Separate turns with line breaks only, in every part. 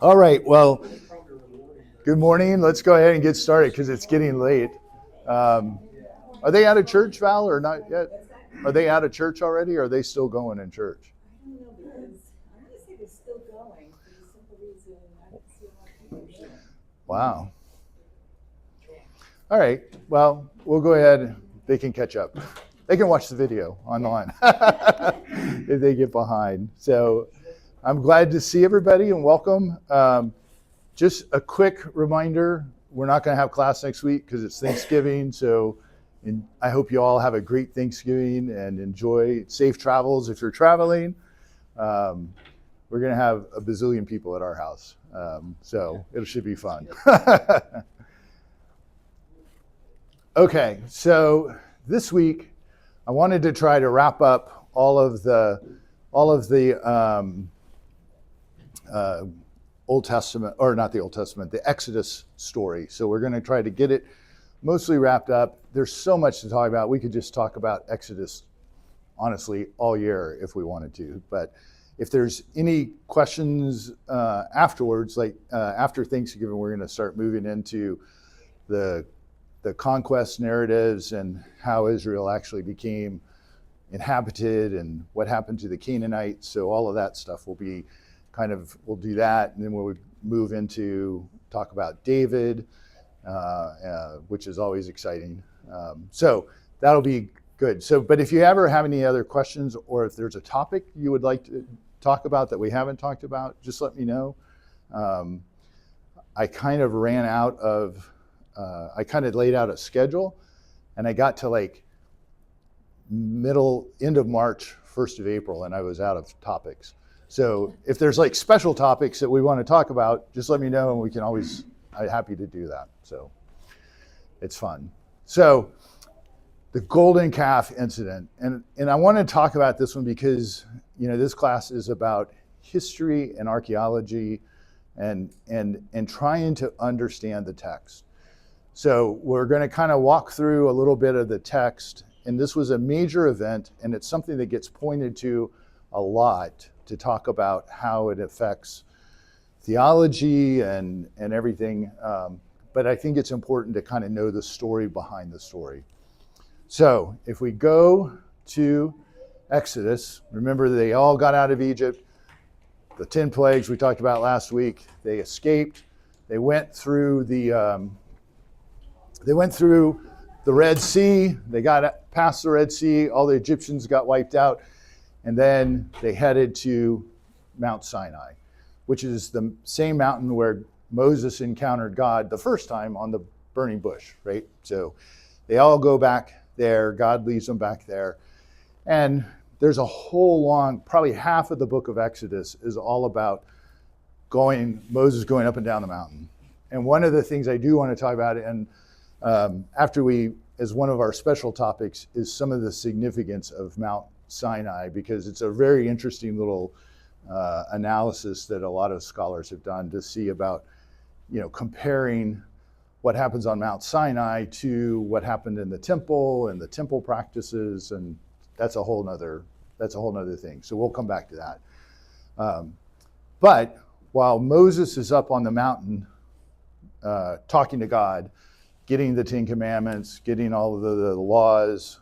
All right, well, good morning. Let's go ahead and get started because it's getting late. Um, are they out of church, Val, or not yet? Are they out of church already, or are they still going in church?
I don't know because I'm going to say they're still going for the simple reason I don't see a lot of people showing.
Wow. All right, well, we'll go ahead. They can catch up. They can watch the video online if they get behind. So I'm glad to see everybody and welcome. Just a quick reminder, we're not going to have class next week because it's Thanksgiving. So I hope you all have a great Thanksgiving and enjoy safe travels if you're traveling. We're going to have a bazillion people at our house. So it should be fun. Okay, so this week I wanted to try to wrap up all of the Old Testament, or not the Old Testament, the Exodus story. So we're going to try to get it mostly wrapped up. There's so much to talk about. We could just talk about Exodus, honestly, all year if we wanted to. But if there's any questions afterwards, like after Thanksgiving, we're going to start moving into the conquest narratives and how Israel actually became inhabited and what happened to the Canaanites. So all of that stuff will be we'll do that, and then we'll move into talk about David, which is always exciting. So that'll be good. So, but if you ever have any other questions, or if there's a topic you would like to talk about that we haven't talked about, just let me know. I kind of ran out of, I kind of laid out a schedule, and I got to like end of March, 1st of April, and I was out of topics. So if there's like special topics that we want to talk about, just let me know, and we can always, I'm happy to do that. So it's fun. So the golden calf incident, and I want to talk about this one because, you know, this class is about history and archaeology and trying to understand the text. So we're going to kind of walk through a little bit of the text, and this was a major event, and it's something that gets pointed to a lot to talk about how it affects theology and everything. But I think it's important to kind of know the story behind the story. So if we go to Exodus, remember they all got out of Egypt. The 10 plagues we talked about last week, they escaped. They went through the Red Sea. They got past the Red Sea. All the Egyptians got wiped out. And then they headed to Mount Sinai, which is the same mountain where Moses encountered God the first time on the burning bush, right? So they all go back there. God leads them back there. And there's a whole long, probably half of the book of Exodus is all about Moses going up and down the mountain. And one of the things I do want to talk about, and as one of our special topics, is some of the significance of Mount Sinai, because it's a very interesting little analysis that a lot of scholars have done to see about, you know, comparing what happens on Mount Sinai to what happened in the temple and the temple practices, and that's a whole nother thing. So we'll come back to that. But while Moses is up on the mountain talking to God, getting the 10 Commandments, getting all of the laws,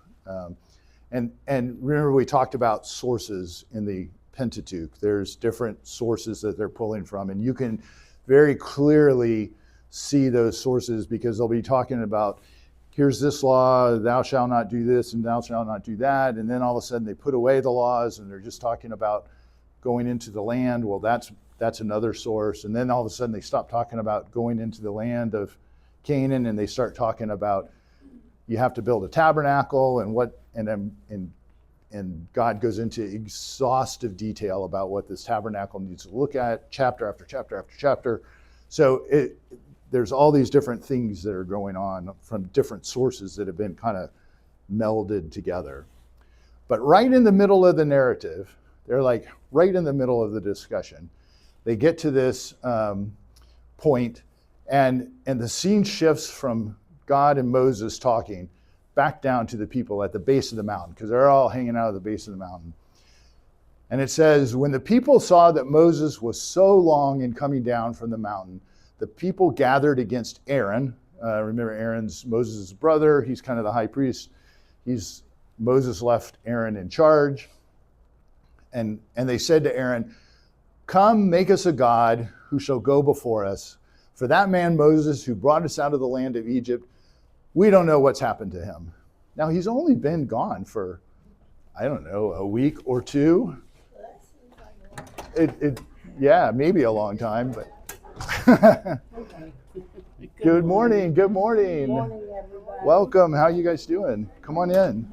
and remember we talked about sources in the Pentateuch. There's different sources that they're pulling from, and you can very clearly see those sources because they'll be talking about, here's this law, thou shalt not do this and thou shalt not do that, and then all of a sudden they put away the laws and they're just talking about going into the land. Well, that's another source. And then all of a sudden they stop talking about going into the land of Canaan and they start talking about you have to build a tabernacle and God goes into exhaustive detail about what this tabernacle needs to look at, chapter after chapter after chapter. So there's all these different things that are going on from different sources that have been kind of melded together. But right in the middle of the narrative, they're like right in the middle of the discussion, they get to this point, and the scene shifts from God and Moses talking back down to the people at the base of the mountain, because they're all hanging out at the base of the mountain. And it says, when the people saw that Moses was so long in coming down from the mountain, the people gathered against Aaron. Remember, Aaron's Moses' brother. He's kind of the high priest. Moses left Aaron in charge. And they said to Aaron, come, make us a god who shall go before us. For that man Moses, who brought us out of the land of Egypt, we don't know what's happened to him. Now, he's only been gone for, I don't know, a week or two. Yeah, maybe a long time, but. Good morning. Good morning.
Good morning, everybody.
Welcome. How are you guys doing? Come on in.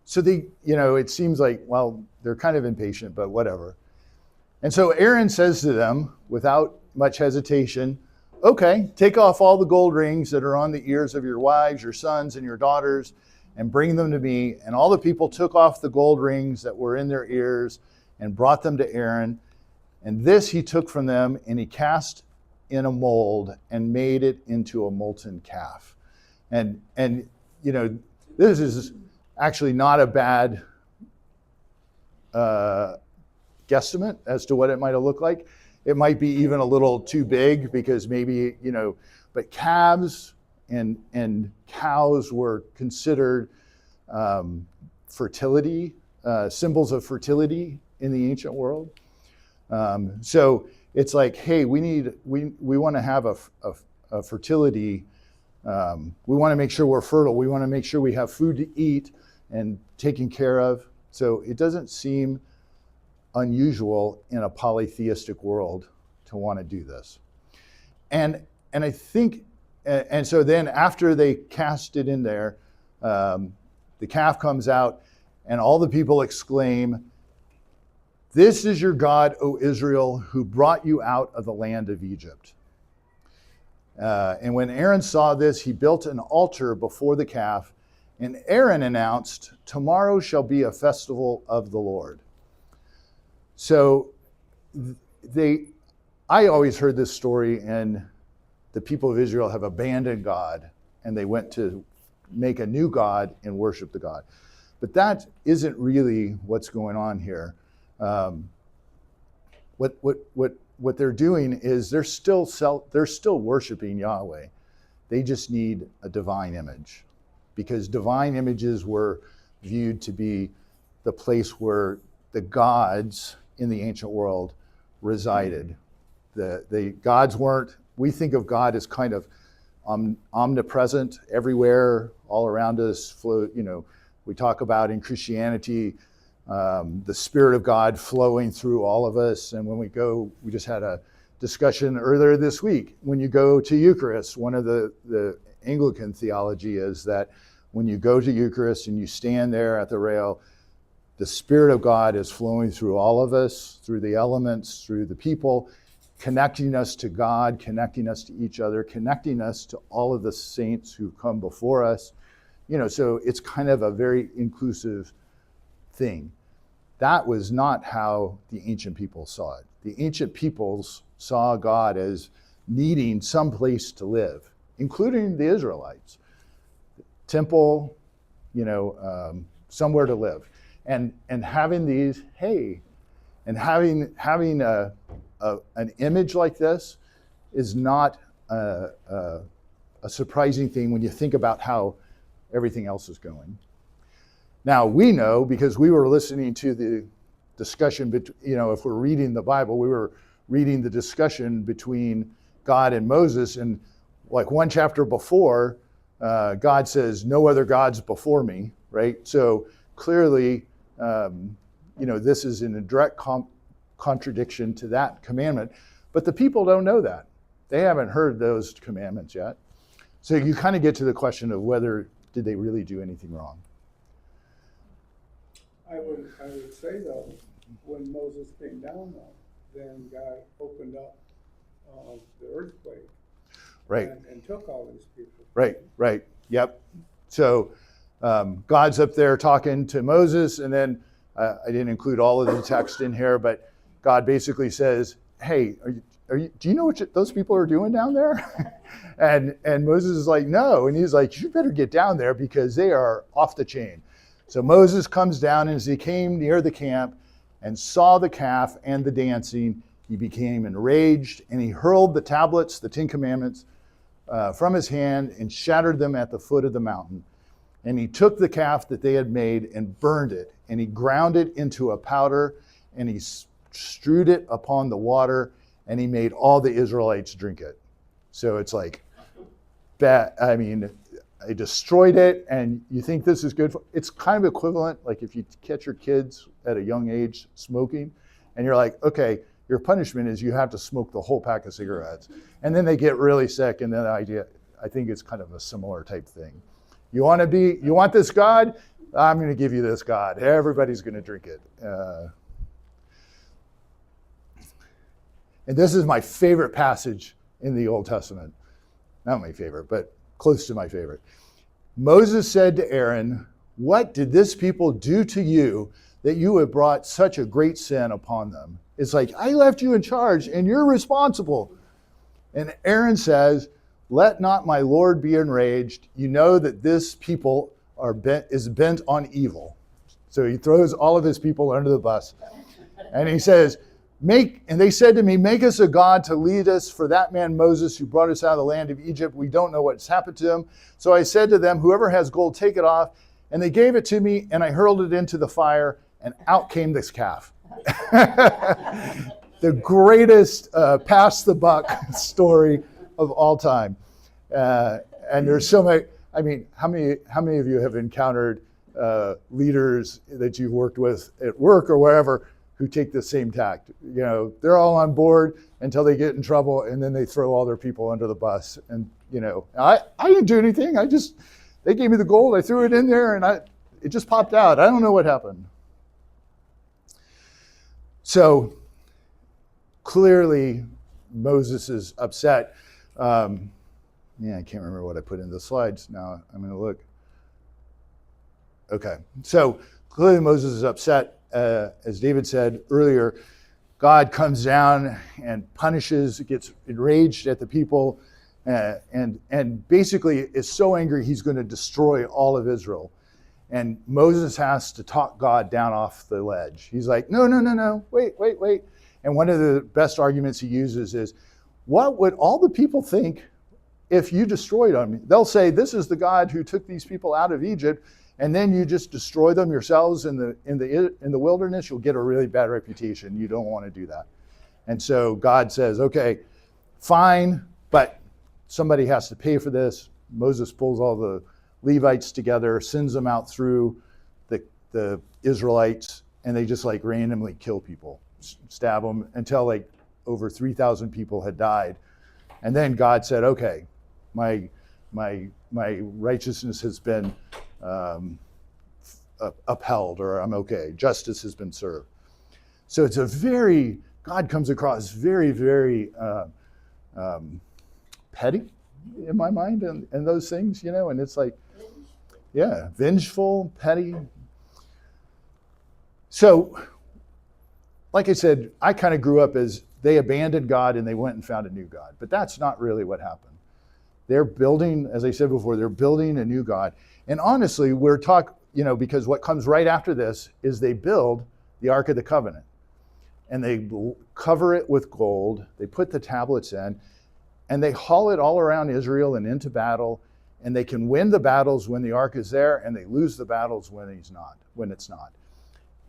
So it seems like, well, they're kind of impatient, but whatever. And so Aaron says to them, without much hesitation, okay, take off all the gold rings that are on the ears of your wives, your sons, and your daughters, and bring them to me. And all the people took off the gold rings that were in their ears and brought them to Aaron. And this he took from them, and he cast in a mold and made it into a molten calf. And this is actually not a bad guesstimate as to what it might have looked like. It might be even a little too big because maybe, but calves and cows were considered fertility, symbols of fertility in the ancient world. So it's like, hey, we want to have a fertility. We want to make sure we're fertile. We want to make sure we have food to eat and taken care of. So it doesn't seem unusual in a polytheistic world to want to do this. And I think, and so then after they cast it in there, the calf comes out and all the people exclaim, "This is your God, O Israel, who brought you out of the land of Egypt." And when Aaron saw this, he built an altar before the calf, and Aaron announced, "Tomorrow shall be a festival of the Lord." So I always heard this story, and the people of Israel have abandoned God, and they went to make a new God and worship the God. But that isn't really what's going on here. What they're doing is they're still worshiping Yahweh. They just need a divine image, because divine images were viewed to be the place where the gods in the ancient world resided. The gods weren't. We think of God as kind of omnipresent, everywhere, all around us. We talk about in Christianity the Spirit of God flowing through all of us. And when we just had a discussion earlier this week. When you go to Eucharist, one of the Anglican theology is that when you go to Eucharist and you stand there at the rail, the Spirit of God is flowing through all of us, through the elements, through the people, connecting us to God, connecting us to each other, connecting us to all of the saints who come before us. So it's kind of a very inclusive thing. That was not how the ancient people saw it. The ancient peoples saw God as needing some place to live, including the Israelites. Temple, somewhere to live. And having these, and having an image like this is not a surprising thing when you think about how everything else is going. Now, we know, because we were listening to the discussion, if we're reading the Bible, we were reading the discussion between God and Moses, and like one chapter before, God says, "No other gods before me," right? So clearly, this is in a direct contradiction to that commandment, but the people don't know that. They haven't heard those commandments yet. So you kind of get to the question of whether did they really do anything wrong.
I would say though, when Moses came down though, then God opened up the earthquake,
right,
and took all these people.
Right. Yep. So God's up there talking to Moses, and then I didn't include all of the text in here, but God basically says, hey, do you know what those people are doing down there? and Moses is like, no. And he's like, you better get down there because they are off the chain. So Moses comes down, and as he came near the camp and saw the calf and the dancing, he became enraged, and he hurled the tablets, the Ten Commandments, from his hand and shattered them at the foot of the mountain. And he took the calf that they had made and burned it, and he ground it into a powder, and he strewed it upon the water, and he made all the Israelites drink it. So it's like, I destroyed it, and you think this is good. It's kind of equivalent, like if you catch your kids at a young age smoking, and you're like, okay, your punishment is you have to smoke the whole pack of cigarettes. And then they get really sick, and then I think it's kind of a similar type thing. You want this God? I'm going to give you this God. Everybody's going to drink it. And this is my favorite passage in the Old Testament. Not my favorite, but close to my favorite. Moses said to Aaron, what did this people do to you that you have brought such a great sin upon them? It's like, I left you in charge and you're responsible. And Aaron says, let not my Lord be enraged. You know that this people is bent on evil. So he throws all of his people under the bus. And he says, and they said to me, make us a God to lead us, for that man Moses who brought us out of the land of Egypt, we don't know what's happened to him. So I said to them, whoever has gold, take it off. And they gave it to me, and I hurled it into the fire, and out came this calf. The greatest pass the buck story of all time. And there's so many, how many of you have encountered leaders that you've worked with at work or wherever who take the same tact? You know, they're all on board until they get in trouble, and then they throw all their people under the bus. And, I didn't do anything. They gave me the gold, I threw it in there, and it just popped out. I don't know what happened. So clearly Moses is upset. I can't remember what I put in the slides. Now I'm going to look. Okay, so clearly Moses is upset. As David said earlier, God comes down and punishes, gets enraged at the people, and basically is so angry he's going to destroy all of Israel. And Moses has to talk God down off the ledge. He's like, no, wait. And one of the best arguments he uses is, what would all the people think if you destroyed them? They'll say, this is the God who took these people out of Egypt, and then you just destroy them yourselves in the wilderness. You'll get a really bad reputation. You don't want to do that. And so God says, okay, fine, but somebody has to pay for this. Moses pulls all the Levites together, sends them out through the Israelites, and they just like randomly kill people, stab them until like over 3,000 people had died. And then God said, okay, my righteousness has been upheld, or I'm okay. Justice has been served. So it's God comes across very, very petty in my mind, and those things, and it's like, yeah, vengeful, petty. So, like I said, I kind of grew up as they abandoned God and they went and found a new God. But that's not really what happened. They're building, as I said before, they're building a new God. And honestly, because what comes right after this is they build the Ark of the Covenant. And they cover it with gold. They put the tablets in. And they haul it all around Israel and into battle. And they can win the battles when the Ark is there, and they lose the battles when it's not.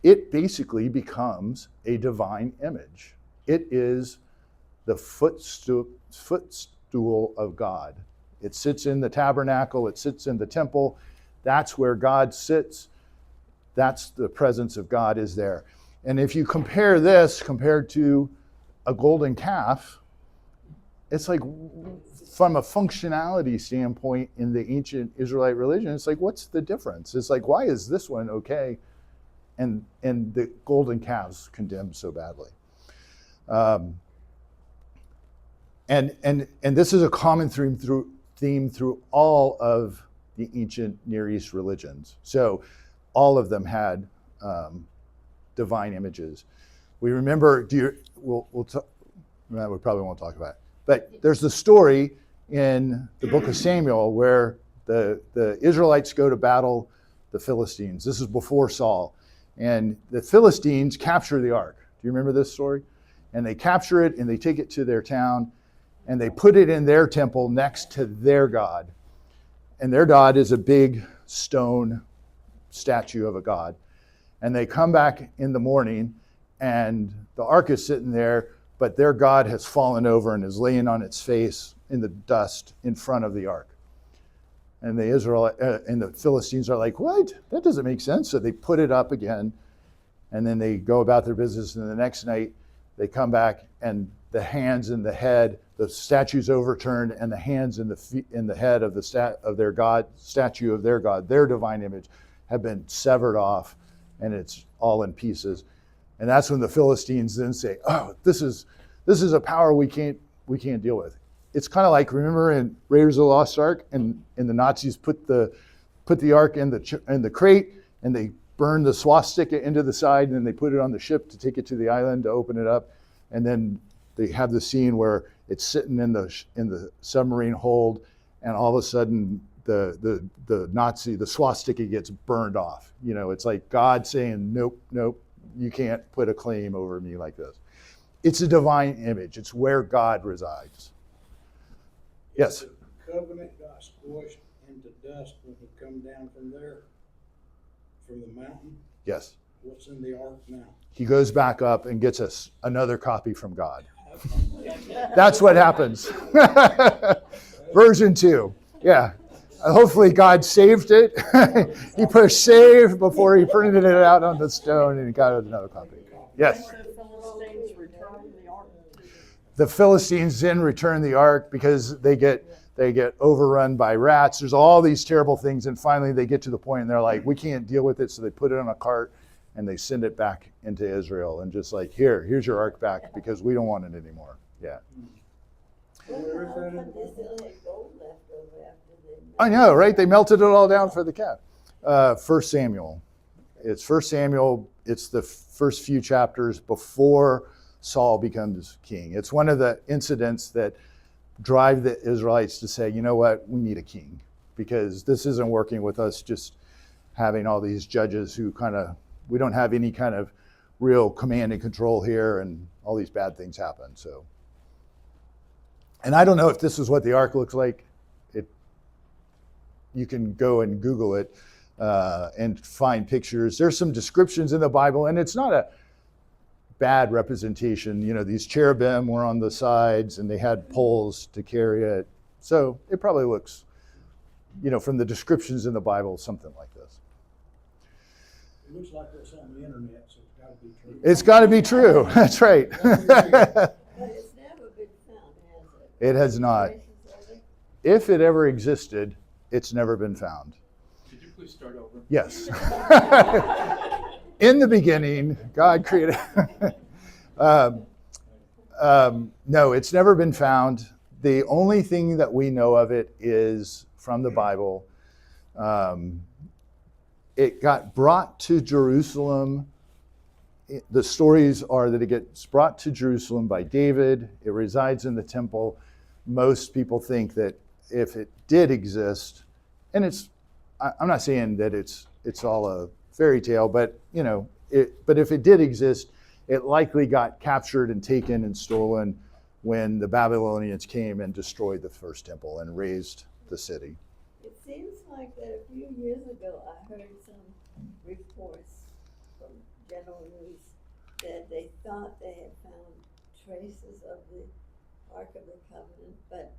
It basically becomes a divine image. It is the footstool of God. It sits in the tabernacle. It sits in the temple. That's where God sits. That's the presence of God is there. And if you compare this compared to a golden calf, it's like, from a functionality standpoint in the ancient Israelite religion, it's like, what's the difference? It's like, why is this one okay and the golden calves condemned so badly? And this is a common theme through all of the ancient Near East religions. So all of them had divine images. We remember, that we probably won't talk about. But there's the story in the book of Samuel where the Israelites go to battle the Philistines. This is before Saul. And the Philistines capture the ark. Do you remember this story? And they capture it and they take it to their town and they put it in their temple next to their god. And their god is a big stone statue of a god. And they come back in the morning and the ark is sitting there, but their god has fallen over and is laying on its face in the dust in front of the ark. And the Philistines are like, what? That doesn't make sense. So they put it up again, and then they go about their business. And the next night, they come back, and the hands and the head, the statue's overturned, and the hands and the head of their god, statue of their god, their divine image, have been severed off, and it's all in pieces. And that's when the Philistines then say, "Oh, this is a power we can't deal with." It's kind of like, remember in Raiders of the Lost Ark, and the Nazis put the ark in the crate, and they burned the swastika into the side, and then they put it on the ship to take it to the island to open it up, and then they have the scene where it's sitting in the submarine hold, and all of a sudden the swastika gets burned off. You know, it's like God saying, "Nope, you can't put a claim over me like this." It's a divine image. It's where God resides. Yes.
If the covenant got squished into dust when it come down from the mountain,
Yes.
what's in the ark now?
He goes back up and gets us another copy from God. That's what happens. Version 2. Yeah. Hopefully God saved it. He pushed save before he printed it out on the stone and he got another copy. Yes. The Philistines then return the ark because they get overrun by rats. There's all these terrible things, and finally they get to the point and they're like, we can't deal with it, so they put it on a cart and they send it back into Israel and just like, here's your ark back because we don't want it anymore. Yeah. I know, right? They melted it all down for the calf. 1 Samuel. It's 1 Samuel. It's the first few chapters before Saul becomes king. It's one of the incidents that drive the Israelites to say, you know what, we need a king because this isn't working with us just having all these judges who we don't have any kind of real command and control here, and all these bad things happen. So, and I don't know if this is what the ark looks like. You can go and Google it and find pictures. There's some descriptions in the Bible, and it's not a bad representation. You know, these cherubim were on the sides and they had poles to carry it. So it probably looks, from the descriptions in the Bible, something like this.
It looks like it's on the internet, so it's got to be true.
It's got to be true. That's right.
But it's never been found, has it?
It has not. If it ever existed, it's never been found.
Could you please start over?
Yes. In the beginning, God created. No, it's never been found. The only thing that we know of it is from the Bible. It got brought to Jerusalem. The stories are that it gets brought to Jerusalem by David. It resides in the temple. Most people think that if it did exist, and I'm not saying that it's all a fairy tale, but but if it did exist, it likely got captured and taken and stolen when the Babylonians came and destroyed the first temple and razed the city.
It seems like that a few years ago I heard some reports from General News that they thought they had found traces of the Ark of the Covenant, but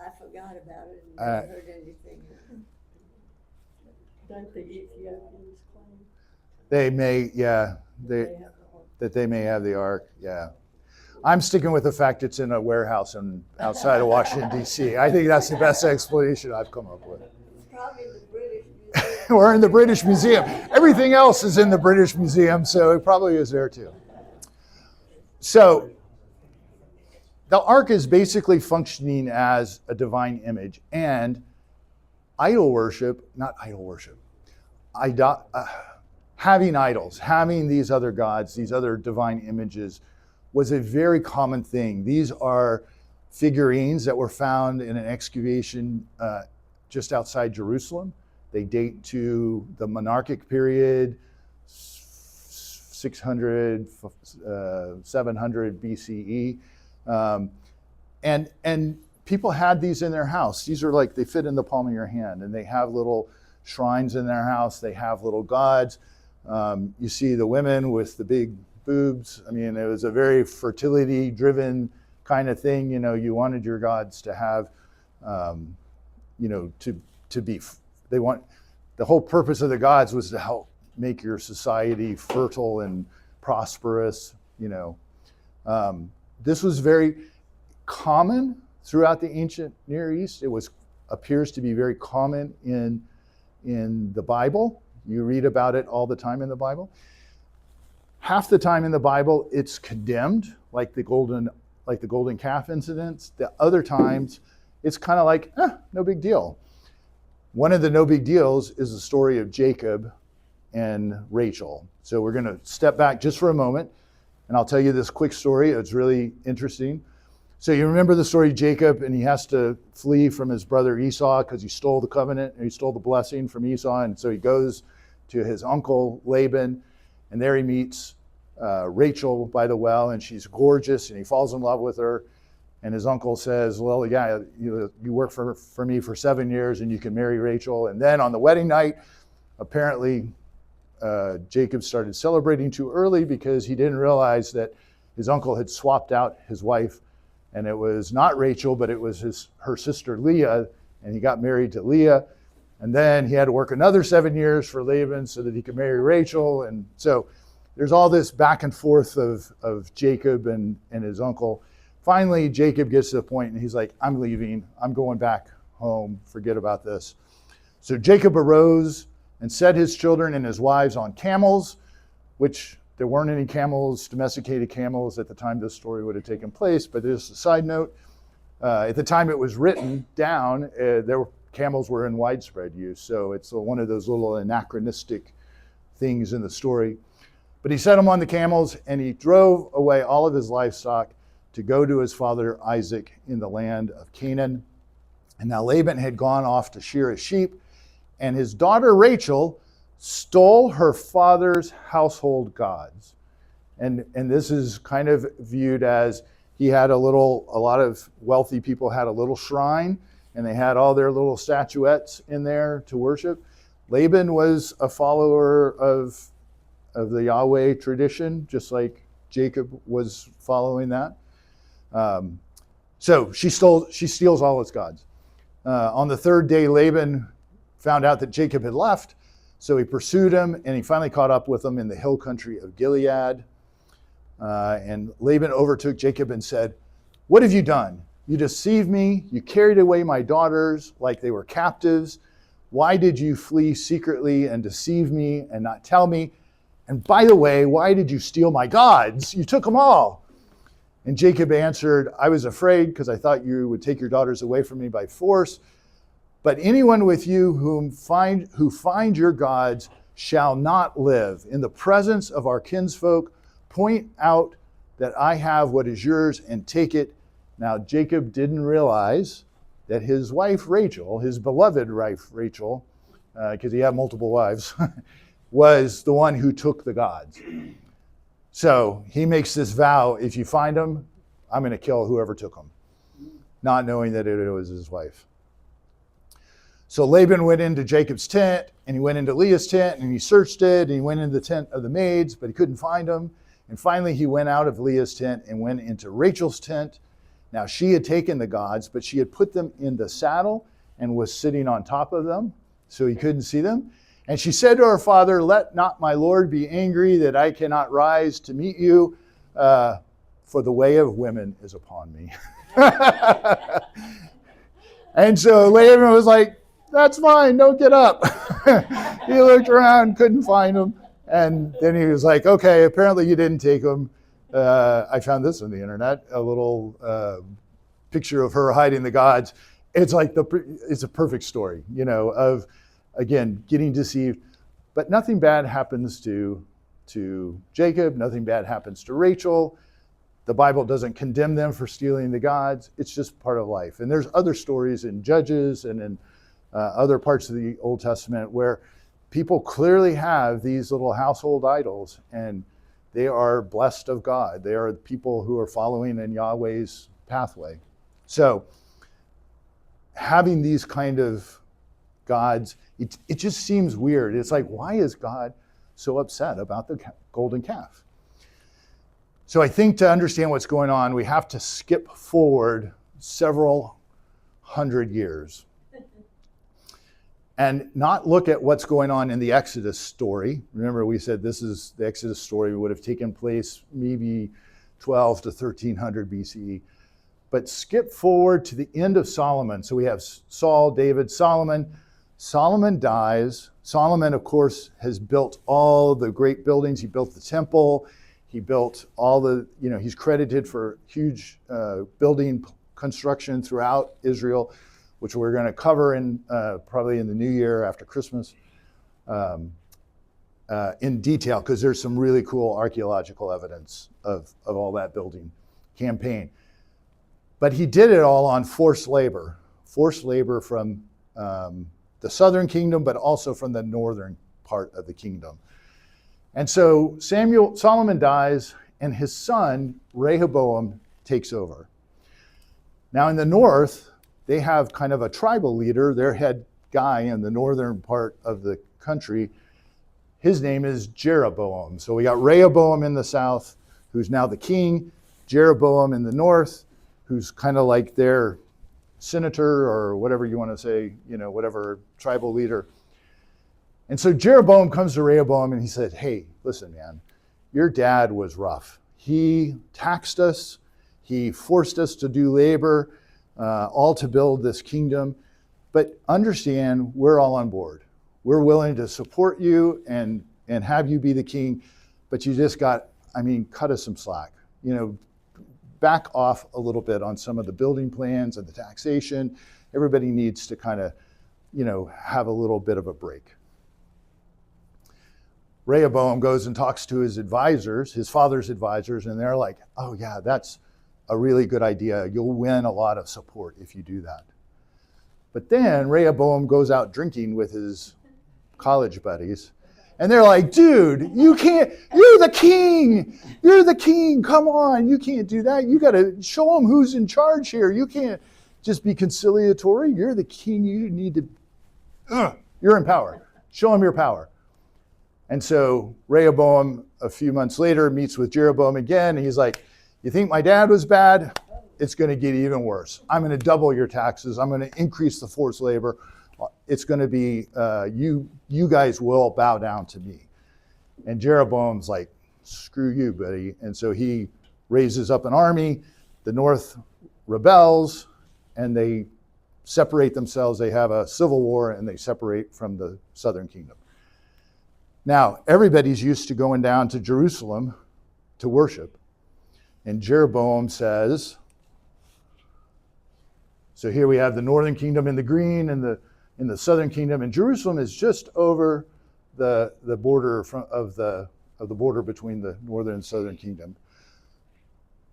I forgot about it and never heard anything.
Don't the Ethiopians claim?
They may, yeah, that they may have the ark, yeah. I'm sticking with the fact it's in a warehouse outside of Washington, D.C. I think that's the best explanation I've come up with.
It's probably the British Museum.
We're in the British Museum. Everything else is in the British Museum, so it probably is there too. So the ark is basically functioning as a divine image, and having idols, having these other gods, these other divine images, was a very common thing. These are figurines that were found in an excavation just outside Jerusalem. They date to the monarchic period, 600, 700 BCE. And people had these in their house. These are like, they fit in the palm of your hand, and they have little shrines in their house. They have little gods. You see the women with the big boobs. I mean, it was a very fertility-driven kind of thing. You wanted your gods to have, to be, the whole purpose of the gods was to help make your society fertile and prosperous. This was very common throughout the ancient Near East. It appears to be very common in the Bible. You read about it all the time in the Bible. Half the time in the Bible, it's condemned, like the golden calf incidents. The other times, it's kind of like, no big deal. One of the no big deals is the story of Jacob and Rachel. So we're going to step back just for a moment, and I'll tell you this quick story. It's really interesting. So you remember the story of Jacob, and he has to flee from his brother Esau because he stole the covenant, and he stole the blessing from Esau. And so he goes to his uncle Laban, and there he meets Rachel by the well, and she's gorgeous, and he falls in love with her. And his uncle says, well, yeah, you work for me for 7 years, and you can marry Rachel. And then on the wedding night, apparently Jacob started celebrating too early because he didn't realize that his uncle had swapped out his wife, and it was not Rachel, but it was her sister Leah, and he got married to Leah. And then he had to work another 7 years for Laban so that he could marry Rachel. And so there's all this back and forth of Jacob and his uncle. Finally, Jacob gets to the point, and he's like, I'm leaving. I'm going back home. Forget about this. So Jacob arose and set his children and his wives on camels, which there weren't any camels, domesticated camels, at the time this story would have taken place. But just a side note, at the time it was written down, camels were in widespread use. So it's one of those little anachronistic things in the story. But he set them on the camels, and he drove away all of his livestock to go to his father Isaac in the land of Canaan. And now Laban had gone off to shear his sheep, and his daughter Rachel stole her father's household gods. And this is kind of viewed as he had a lot of wealthy people had a little shrine, and they had all their little statuettes in there to worship. Laban was a follower of the Yahweh tradition, just like Jacob was following that. So she steals all his gods. On the third day, Laban found out that Jacob had left, so he pursued him, and he finally caught up with him in the hill country of Gilead. And Laban overtook Jacob and said, "What have you done? You deceived me. You carried away my daughters like they were captives. Why did you flee secretly and deceive me and not tell me? And by the way, why did you steal my gods? You took them all." And Jacob answered, "I was afraid because I thought you would take your daughters away from me by force. But anyone with you who find your gods shall not live. In the presence of our kinsfolk, point out that I have what is yours and take it." Now, Jacob didn't realize that his wife Rachel, his beloved wife Rachel, because he had multiple wives, was the one who took the gods. So he makes this vow, if you find them, I'm going to kill whoever took them, not knowing that it was his wife. So Laban went into Jacob's tent, and he went into Leah's tent, and he searched it, and he went into the tent of the maids, but he couldn't find them. And finally he went out of Leah's tent and went into Rachel's tent. Now she had taken the gods, but she had put them in the saddle and was sitting on top of them, so he couldn't see them. And she said to her father, "Let not my lord be angry that I cannot rise to meet you, for the way of women is upon me." And so Laban was like, "That's fine, don't get up." He looked around, couldn't find him. And then he was like, "Okay, apparently you didn't take them." I found this on the internet, a little picture of her hiding the gods. It's like it's a perfect story, of, again, getting deceived. But nothing bad happens to Jacob. Nothing bad happens to Rachel. The Bible doesn't condemn them for stealing the gods. It's just part of life. And there's other stories in Judges and in other parts of the Old Testament where people clearly have these little household idols, and they are blessed of God. They are people who are following in Yahweh's pathway. So having these kind of gods, it just seems weird. It's like, why is God so upset about the golden calf? So I think to understand what's going on, we have to skip forward several hundred years and not look at what's going on in the Exodus story. Remember, we said this is the Exodus story would have taken place maybe 12 to 1300 BCE. But skip forward to the end of Solomon. So we have Saul, David, Solomon. Solomon dies. Solomon, of course, has built all the great buildings. He built the temple. He built all the, he's credited for huge building construction throughout Israel, which we're going to cover in probably in the new year after Christmas in detail, because there's some really cool archaeological evidence of all that building campaign. But he did it all on forced labor from the southern kingdom, but also from the northern part of the kingdom. And so Solomon dies, and his son, Rehoboam, takes over. Now in the north, they have kind of a tribal leader, their head guy in the northern part of the country. His name is Jeroboam. So we got Rehoboam in the south, who's now the king, Jeroboam in the north, who's kind of like their senator or whatever you want to say, whatever tribal leader. And so Jeroboam comes to Rehoboam and he said, hey, listen, man, your dad was rough. He taxed us. He forced us to do labor, all to build this kingdom. But understand, we're all on board. We're willing to support you and have you be the king. But you just got, cut us some slack. Back off a little bit on some of the building plans and the taxation. Everybody needs to kind of, have a little bit of a break. Rehoboam goes and talks to his advisors, his father's advisors, and they're like, oh yeah, that's a really good idea. You'll win a lot of support if you do that. But then Rehoboam goes out drinking with his college buddies, and they're like, dude, you can't, you're the king, come on, you can't do that. You got to show them who's in charge here. You can't just be conciliatory. You're the king, you need to, you're in power. Show them your power. And so Rehoboam, a few months later, meets with Jeroboam again, and he's like, you think my dad was bad? It's going to get even worse. I'm going to double your taxes. I'm going to increase the forced labor. It's going to be, you guys will bow down to me. And Jeroboam's like, screw you, buddy. And so he raises up an army. The north rebels, and they separate themselves. They have a civil war, and they separate from the southern kingdom. Now, everybody's used to going down to Jerusalem to worship. And Jeroboam says, so here we have the northern kingdom in the green and in the southern kingdom, and Jerusalem is just over the border of the border between the northern and southern kingdom.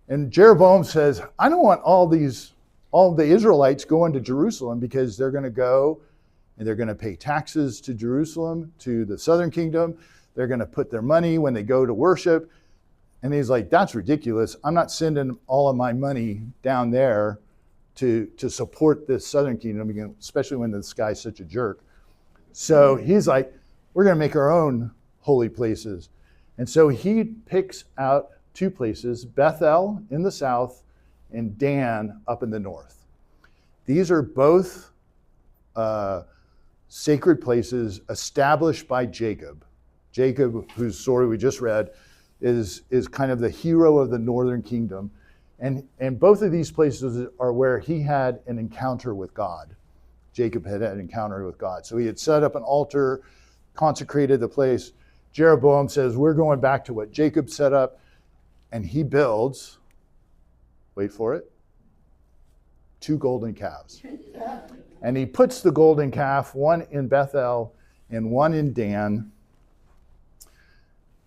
And Jeroboam says, I don't want all the Israelites going to Jerusalem, because they're going to go and they're going to pay taxes to Jerusalem, to the southern kingdom. They're going to put their money when they go to worship. And he's like, that's ridiculous. I'm not sending all of my money down there to support this southern kingdom, especially when this guy's such a jerk. So he's like, we're going to make our own holy places. And so he picks out two places, Bethel in the south and Dan up in the north. These are both sacred places established by Jacob. Jacob, whose story we just read, is kind of the hero of the northern kingdom. And both of these places are where he had an encounter with God. Jacob had an encounter with God. So he had set up an altar, consecrated the place. Jeroboam says, we're going back to what Jacob set up. And he builds, wait for it, 2 golden calves. And he puts the golden calf, one in Bethel and one in Dan.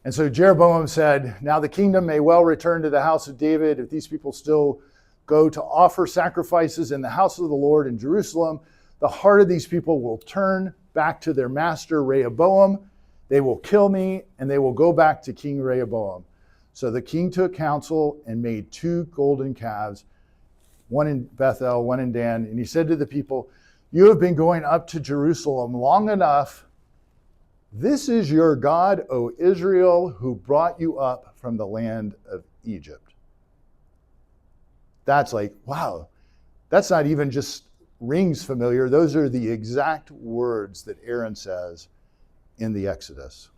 And so Jeroboam said, now the kingdom may well return to the house of David if these people still go to offer sacrifices in the house of the Lord in Jerusalem. The heart of these people will turn back to their master Rehoboam. They will kill me, and they will go back to King Rehoboam. So the king took counsel and made 2 golden calves, one in Bethel, one in Dan. And he said to the people, you have been going up to Jerusalem long enough. This is your God, O Israel, who brought you up from the land of Egypt. That's like, wow, that's not even just rings familiar. Those are the exact words that Aaron says in the Exodus.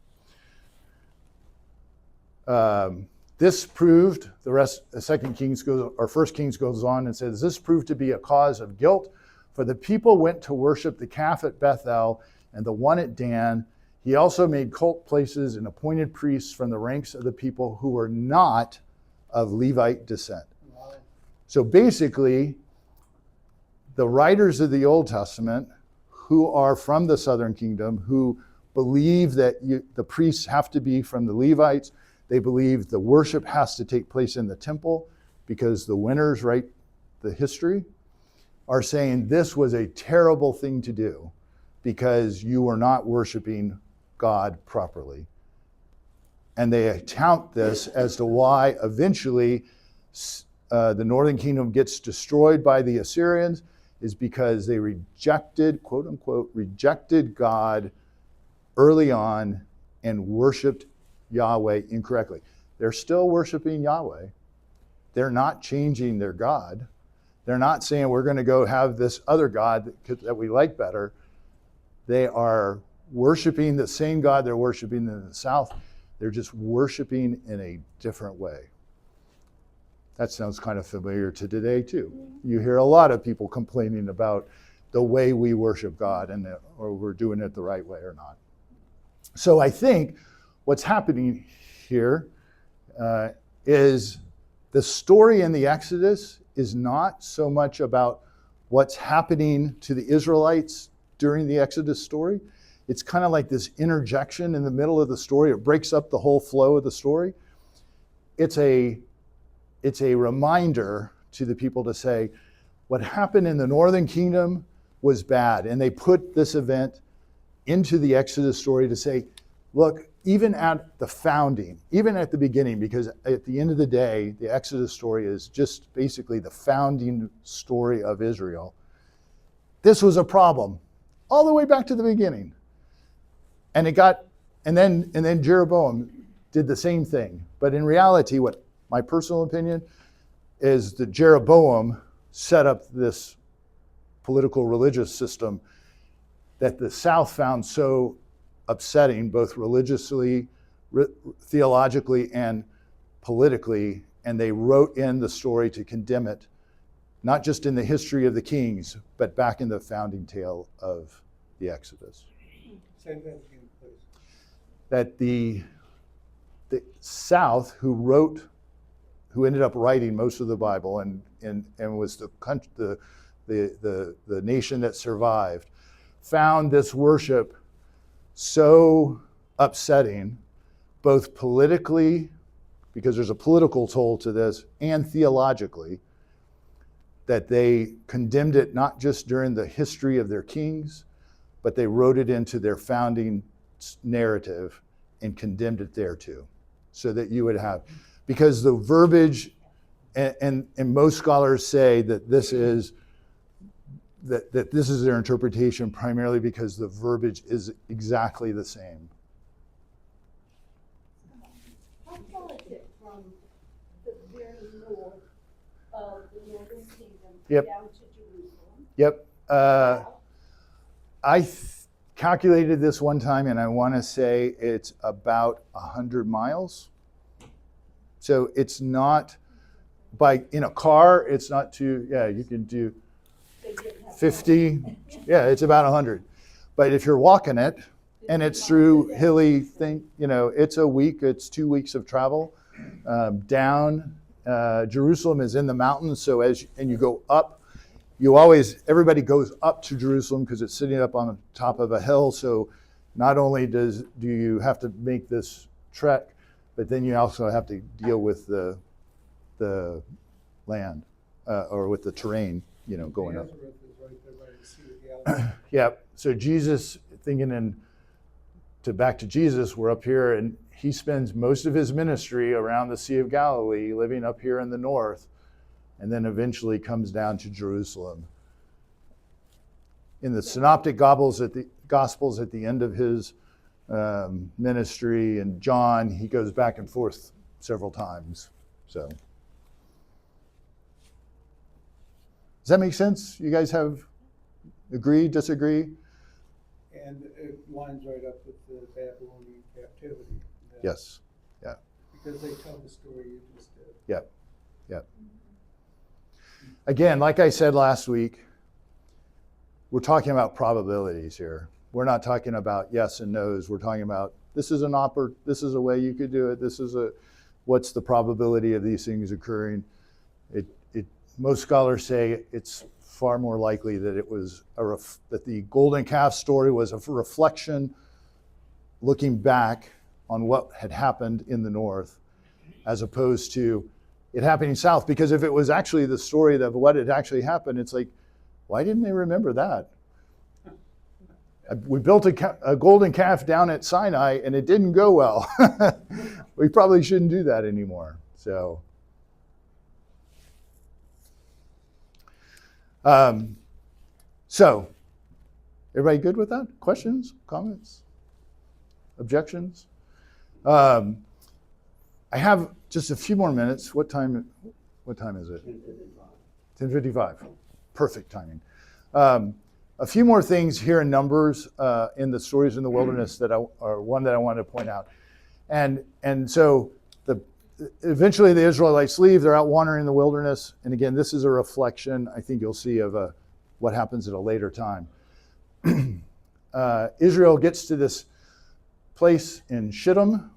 This proved, First Kings goes on and says, this proved to be a cause of guilt, for the people went to worship the calf at Bethel and the one at Dan. He also made cult places and appointed priests from the ranks of the people who were not of Levite descent. So basically, the writers of the Old Testament, who are from the southern kingdom, who believe that the priests have to be from the Levites, they believe the worship has to take place in the temple because the winners write the history, are saying this was a terrible thing to do because you were not worshiping God properly. And they account this as to why eventually the northern kingdom gets destroyed by the Assyrians is because they rejected, quote unquote, rejected God early on and worshiped Yahweh incorrectly. They're still worshiping Yahweh. They're not changing their God. They're not saying we're going to go have this other God that we like better. They are worshiping the same God they're worshiping in the south. They're just worshiping in a different way. That sounds kind of familiar to today too. You hear a lot of people complaining about the way we worship God and or we're doing it the right way or not. So I think what's happening here is the story in the Exodus is not so much about what's happening to the Israelites during the Exodus story. It's kind of like this interjection in the middle of the story. It breaks up the whole flow of the story. It's a reminder to the people to say, what happened in the northern kingdom was bad. And they put this event into the Exodus story to say, look, even at the founding, even at the beginning, because at the end of the day, the Exodus story is just basically the founding story of Israel. This was a problem all the way back to the beginning. And then Jeroboam did the same thing. But in reality, what my personal opinion is that Jeroboam set up this political religious system that the South found so upsetting, both religiously, theologically, and politically, and they wrote in the story to condemn it, not just in the history of the kings, but back in the founding tale of the Exodus.
Say that again, please.
That the South, who ended up writing most of the Bible and was the nation that survived, found this worship so upsetting, both politically, because there's a political toll to this, and theologically, that they condemned it not just during the history of their kings, but they wrote it into their founding narrative and condemned it there too. So that you would have, because the verbiage, and most scholars say that this is their interpretation primarily because the verbiage is exactly the same.
How far is it from the very north of the northern kingdom
Yep.
down to Jerusalem?
Yep. I calculated this one time, and I want to say it's about 100 miles. So it's not, in a car, it's not too, you can do 50, it's about 100. But if you're walking it, and it's through hilly thing, it's a week, it's 2 weeks of travel down. Jerusalem is in the mountains, so and you go up, everybody goes up to Jerusalem because it's sitting up on the top of a hill. So not only do you have to make this trek, but then you also have to deal with the land or with the terrain, going up.
Nazareth is right there by the Sea of Galilee.
Yeah. So Jesus, back to Jesus, we're up here, and he spends most of his ministry around the Sea of Galilee, living up here in the north, and then eventually comes down to Jerusalem. In the Synoptic Gospels at the end of his ministry, and John, he goes back and forth several times. So, does that make sense? You guys agree, disagree?
And it lines right up with the Babylonian captivity.
Yes. Yeah.
Because they tell the story you just did.
Yep. Yep. Again, like I said last week, we're talking about probabilities here. We're not talking about yes and no's. We're talking about this is a way you could do it. What's the probability of these things occurring? Most scholars say it's far more likely that it was that the golden calf story was a reflection looking back on what had happened in the north, as opposed to it happening south. Because if it was actually the story of what had actually happened, it's like, why didn't they remember that? We built a golden calf down at Sinai and it didn't go well. We probably shouldn't do that anymore. So, everybody good with that? Questions, comments, objections? I have just a few more minutes. What time is it? 10:55. Perfect timing. A few more things here in Numbers in the stories in the wilderness that I wanted to point out. And so eventually the Israelites leave. They're out wandering in the wilderness. And again, this is a reflection, I think you'll see, of what happens at a later time. Israel gets to this place in Shittim.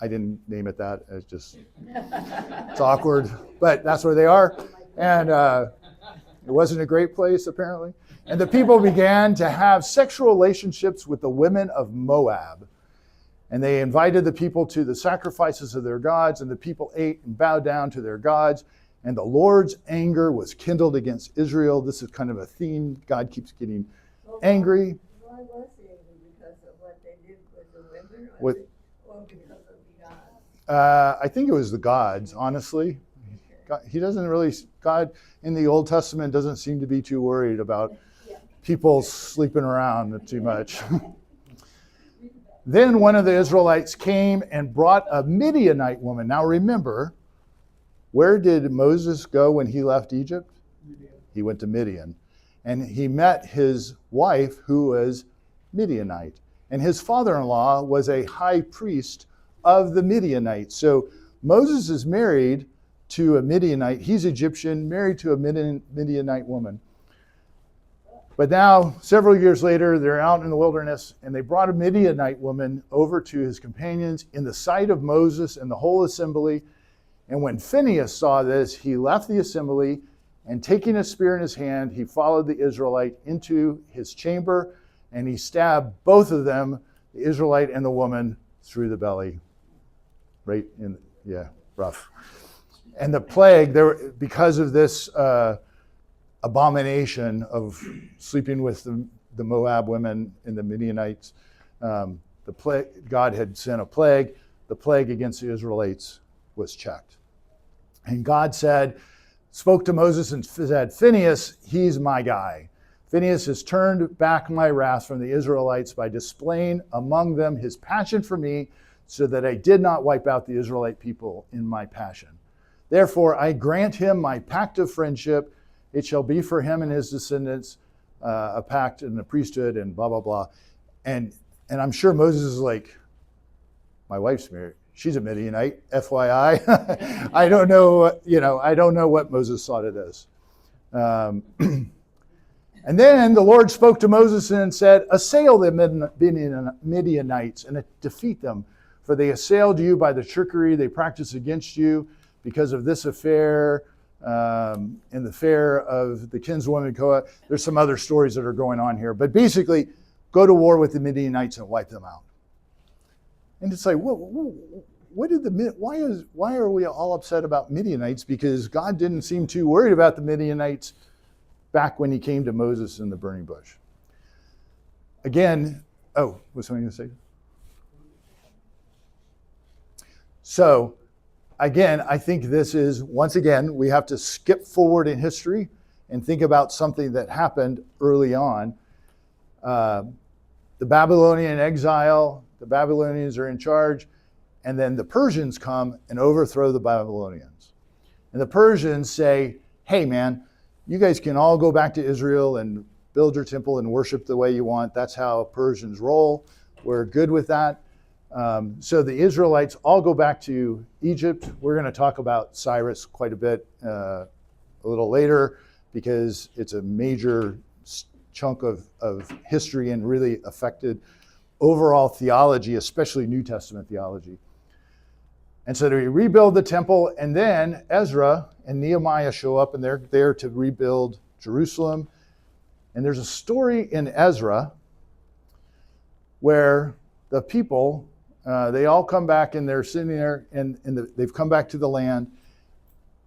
I didn't name it that. It's awkward, but that's where they are. And it wasn't a great place, apparently. And the people began to have sexual relationships with the women of Moab. And they invited the people to the sacrifices of their gods, and the people ate and bowed down to their gods. And the Lord's anger was kindled against Israel. This is kind of a theme. God keeps getting angry.
Why was he angry? Because of what they did with the women,
With-
or because of the gods?
I think it was the gods, honestly. God in the Old Testament doesn't seem to be too worried about people sleeping around too much. Then one of the Israelites came and brought a Midianite woman. Now remember, where did Moses go when he left Egypt?
Midian.
He went to Midian. And he met his wife, who was Midianite. And his father-in-law was a high priest of the Midianites. So Moses is married to a Midianite. He's Egyptian, married to a Midianite woman. But now, several years later, they're out in the wilderness, and they brought a Midianite woman over to his companions in the sight of Moses and the whole assembly. And when Phinehas saw this, he left the assembly, and taking a spear in his hand, he followed the Israelite into his chamber, and he stabbed both of them, the Israelite and the woman, through the belly. Right in, rough. And the plague, because of this abomination of sleeping with the Moab women and the Midianites, God had sent a plague. The plague against the Israelites was checked. And God spoke to Moses and said, Phinehas, he's my guy. Phinehas has turned back my wrath from the Israelites by displaying among them his passion for me, so that I did not wipe out the Israelite people in my passion. Therefore, I grant him my pact of friendship. It shall be for him and his descendants a pact and a priesthood and blah, blah, blah. And I'm sure Moses is like, my wife's married. She's a Midianite, FYI. I don't know what Moses thought of this. And then the Lord spoke to Moses and said, assail the Midianites and defeat them, for they assailed you by the trickery they practiced against you because of this affair. In the affair of the kinswoman Koa. There's some other stories that are going on here. But basically, go to war with the Midianites and wipe them out. And it's like, why are we all upset about Midianites? Because God didn't seem too worried about the Midianites back when he came to Moses in the burning bush. Again, was something to say? So, again, I think this is, once again, we have to skip forward in history and think about something that happened early on. The Babylonian exile, the Babylonians are in charge, and then the Persians come and overthrow the Babylonians. And the Persians say, hey man, you guys can all go back to Israel and build your temple and worship the way you want. That's how Persians roll. We're good with that. So the Israelites all go back to Egypt. We're going to talk about Cyrus quite a bit a little later because it's a major chunk of history and really affected overall theology, especially New Testament theology. And so they rebuild the temple, and then Ezra and Nehemiah show up, and they're there to rebuild Jerusalem. And there's a story in Ezra where the people, they all come back, and they're sitting there, and they've come back to the land,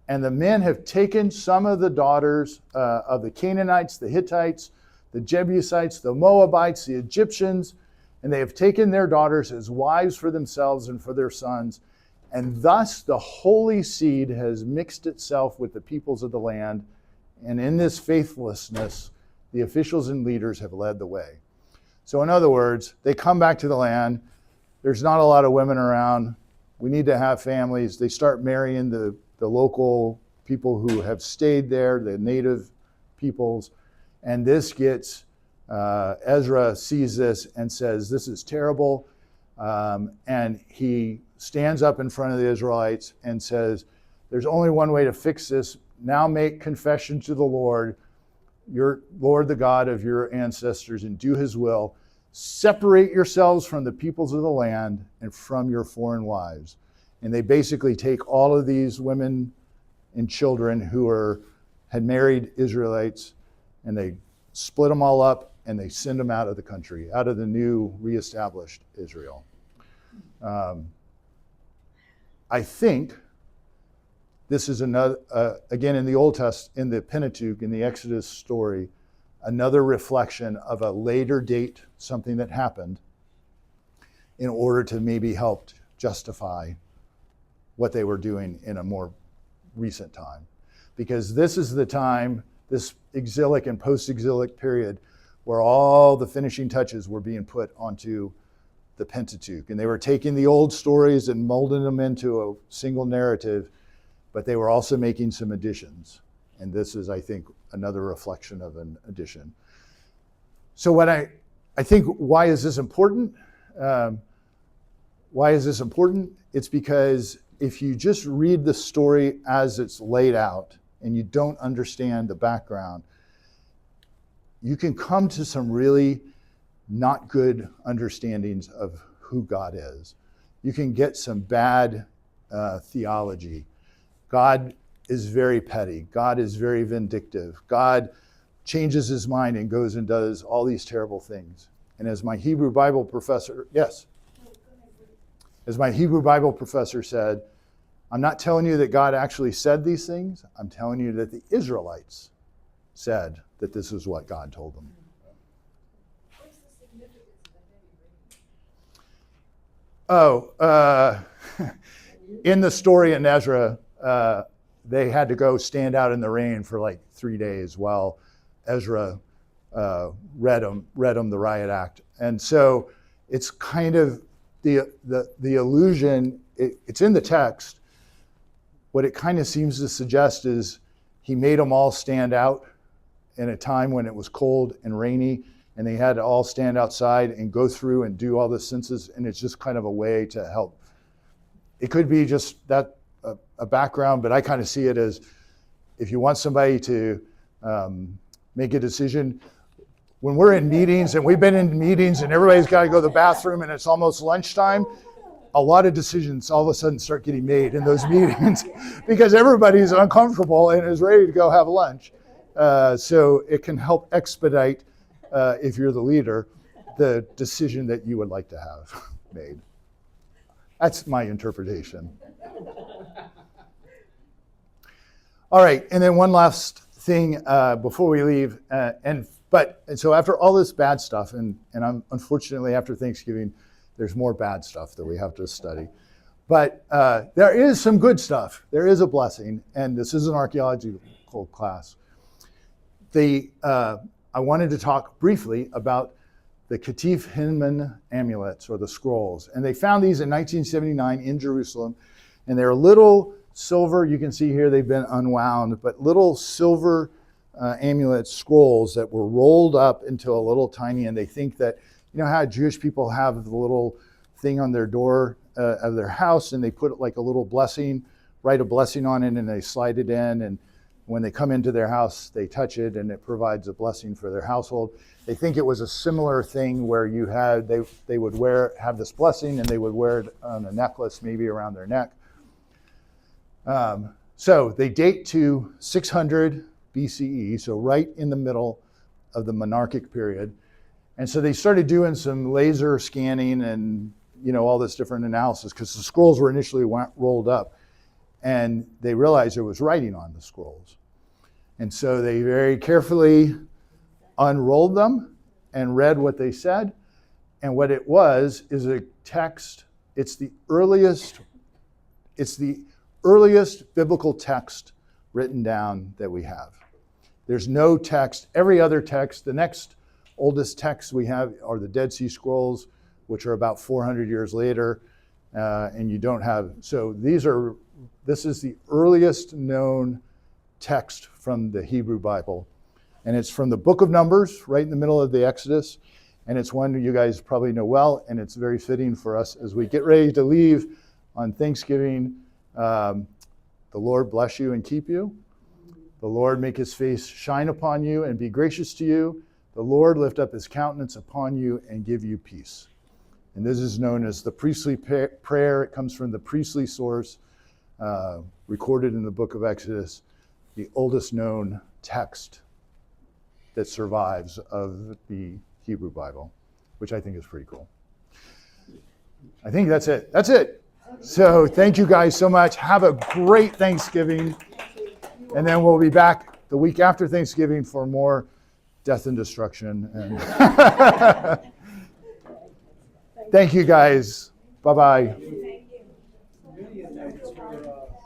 and the men have taken some of the daughters of the Canaanites, the Hittites, the Jebusites, the Moabites, the Egyptians, and they have taken their daughters as wives for themselves and for their sons. And thus the holy seed has mixed itself with the peoples of the land. And in this faithlessness, the officials and leaders have led the way. So in other words, they come back to the land. There's not a lot of women around. We need to have families. They start marrying the local people who have stayed there, the native peoples. And this gets, Ezra sees this and says, this is terrible. And he stands up in front of the Israelites and says, there's only one way to fix this. Now make confession to the Lord, your Lord, the God of your ancestors, and do his will. Separate yourselves from the peoples of the land and from your foreign wives. And they basically take all of these women and children who had married Israelites, and they split them all up and they send them out of the country, out of the new reestablished Israel. I think this is another, again, in the Old Testament, in the Pentateuch, in the Exodus story, another reflection of a later date, something that happened, in order to maybe help justify what they were doing in a more recent time. Because this is the time, this exilic and post-exilic period, where all the finishing touches were being put onto the Pentateuch. And they were taking the old stories and molding them into a single narrative, but they were also making some additions. And this is, I think, another reflection of an addition. So what I think, why is this important? Why is this important? It's because if you just read the story as it's laid out and you don't understand the background, you can come to some really not good understandings of who God is. You can get some bad theology. God is very petty. God is very vindictive. God changes his mind and goes and does all these terrible things. And as my Hebrew Bible professor, yes? As my Hebrew Bible professor said, I'm not telling you that God actually said these things. I'm telling you that the Israelites said that this is what God told them.
What's the significance of the heavy rain?
In the story in Ezra, they had to go stand out in the rain for like 3 days while Ezra read them the riot act. And so it's kind of the illusion, it's in the text. What it kind of seems to suggest is he made them all stand out in a time when it was cold and rainy, and they had to all stand outside and go through and do all the senses, and it's just kind of a way to help. It could be just that a background, but I kind of see it as if you want somebody to make a decision. When we're in meetings, and we've been in meetings, and everybody's got to go to the bathroom, and it's almost lunchtime, a lot of decisions all of a sudden start getting made in those meetings because everybody's uncomfortable and is ready to go have lunch. So it can help expedite, if you're the leader, the decision that you would like to have made. That's my interpretation. All right, and then one last thing before we leave, and so after all this bad stuff, and unfortunately after Thanksgiving, there's more bad stuff that we have to study. But there is some good stuff. There is a blessing, and this is an archaeological class. I wanted to talk briefly about the Katif Hinman amulets, or the scrolls. And they found these in 1979 in Jerusalem, and they're little silver, you can see here they've been unwound, but little silver amulet scrolls that were rolled up into a little tiny, and they think that, you know how Jewish people have the little thing on their door of their house, and they put like a little blessing, write a blessing on it, and they slide it in, and when they come into their house, they touch it, and it provides a blessing for their household. They think it was a similar thing where you had, they would have this blessing, and they would wear it on a necklace, maybe around their neck. So they date to 600 BCE, so right in the middle of the monarchic period. And so they started doing some laser scanning and, you know, all this different analysis, because the scrolls were initially rolled up, and they realized there was writing on the scrolls. And so they very carefully unrolled them and read what they said. And what it was is a text. It's the earliest biblical text written down that we have. There's no text. Every other text, the next oldest text we have are the Dead Sea Scrolls, which are about 400 years later. And you don't have, so this is the earliest known text from the Hebrew Bible. And it's from the book of Numbers, right in the middle of the Exodus. And it's one that you guys probably know well, and it's very fitting for us as we get ready to leave on Thanksgiving. The Lord bless you and keep you. The Lord make his face shine upon you and be gracious to you. The Lord lift up his countenance upon you and give you peace. And this is known as the priestly prayer. It comes from the priestly source, recorded in the book of Exodus, the oldest known text that survives of the Hebrew Bible, which I think is pretty cool. I think that's it. That's it. So thank you guys so much. Have a great Thanksgiving. And then we'll be back the week after Thanksgiving for more death and destruction. And thank you guys. Bye-bye.